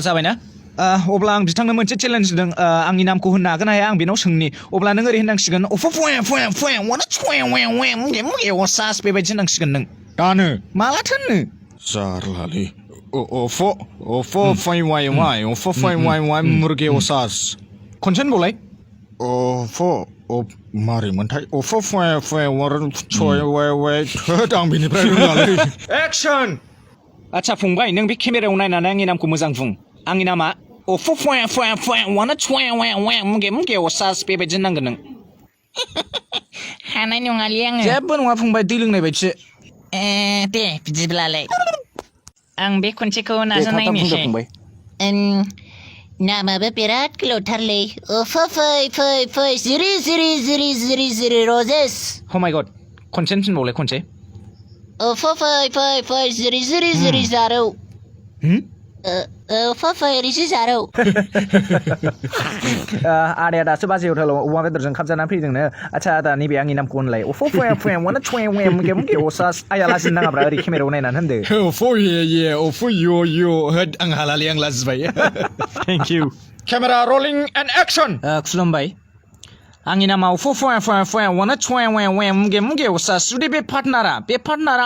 जाबायना अब्ला आं बिथांनो मोनसे चेलेन्ज होदों आंनि नामखौ होननो हागोन हाया आं बेनाव सोंनि अब्ला नों ओरै होननांसिगोन बेबायदि होननांसिगोन नों दानो मालाथो होननो जारलालै मुर्गे असास खनसे होनबावलाय मारैमोनथाय आं बेनिफ्राय रोङालै एक्सन आच्छा फंबाय नों बे केमेरायाव नायनानै आंनि नामखौ मोजां बुं आंनि नामा बेबायदि होननांगोन नों हानाय नङालै आङो जेबो नङा फंबाय दै लोंनाय बायदिसो दे बिदिब्लालाय आं बे खनसेखौ नाजानायनोसै नामाबो बिराद गोलावथारलै फै जिरि रजेस Oh my god खनसे होनबावलाय खनसे फै जिरि जारौ फै रिजि जारौ आदाया दासो बाजै हटेलाव अमा बेदरजों ओंखाम जानानै फैदोंनो आच्छा आदा नैबे आंनि नामखौ होनलाय आया लाजिनो नाङाब्रा ओरै केमेरायाव नायनानै होनदो आं हालालै आं लाजिबाय थेंक इउ केमेरा रलिं एन्ड एक्सन खुलुमबाय आंनि नामा जुदि बे पार्टनारा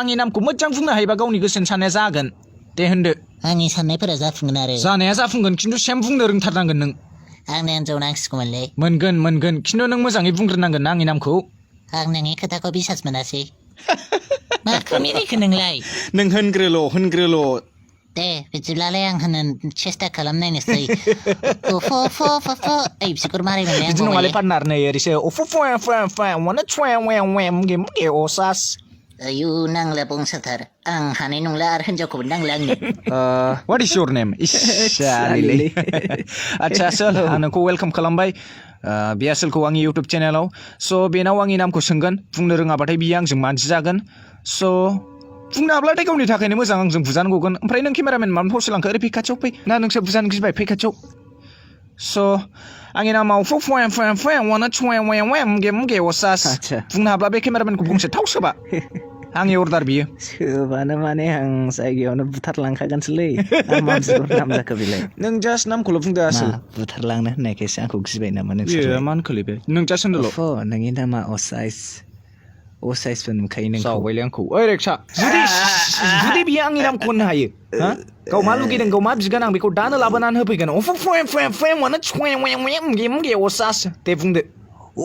आंनि नामखौ मोजां बुंनो हायोबा गावनि गोसोनि साननाया जागोन दे होनदो आंनि साननायफोरा जाफुंगोन आरो जानाया जाफुंगोन खिन्थु सेम बुंनो रोंथारनांगोन नों आंनो हिनजाव नांसिगौमोनलै मोनगोन खिन्थु नों मोजाङै बुंग्रोनांगोन ना आंनि नामखौ आं नोंनि खोथाखौ बिसास मोनासै माखौ मिनिखो नोंलाय नों होनग्रोल' दे बिदिब्लालाय आं होनो सेस्था खालामनायनोसै बिसोरखौ मारै मोनलाय बिदि नङालै पार्टनार नै ओरैसो आयु नांला बंसाथार आं हानाय नंला आरो हिनजावखौबो नांला आंनो what is your name आच्छा आसोल आं नोंखौ वेलकाम खालामबाय बे आसोलखौ आंनि इउटुब चेनेलाव स' बेनाव आंनि नामखौ सोंगोन बुंनो रोङाबाथाय बियो आंजों मानसि जागोन स' बुंनो हाब्लाथाय गावनि थाखायनो मोजां आंजों बुजानो गगोन ओमफ्राय नों केमेरामेन मानो फावसो लांखो ओरै फै खाथियाव फै ना नोंसोर बुजानो गिबाय फै खाथियाव स' आंनि नामाव बुंनो हाब्ला बे केमेरामेनखौ बुंसो थाव सोबा आंनि अर्डार बियो सोबानो माने आं जायगायावनो बुथारलांखागोनसोलै मा नाम जाखो बेलाय नों जास्ट नामखौल' बुंदो आसोल बुथारलांनो होननायखायसो आंखौ गिबाय नामा मा होनखोलै बे नों जास्ट होनदोल' नोंनि नामा असाइसबो नुखायो नोंखौ जावबायलै आंखौ ओइ रेक्सा जुदि बियो आंनि नामखौ होननो हायो गाव मा लुगैदों गाव मा बिगोन आं बेखौ दानो लाबोनानै होफैगोन दे बुंदो I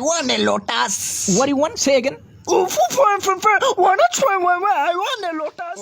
want a lotus. What do you want? Say again. I want a lotus.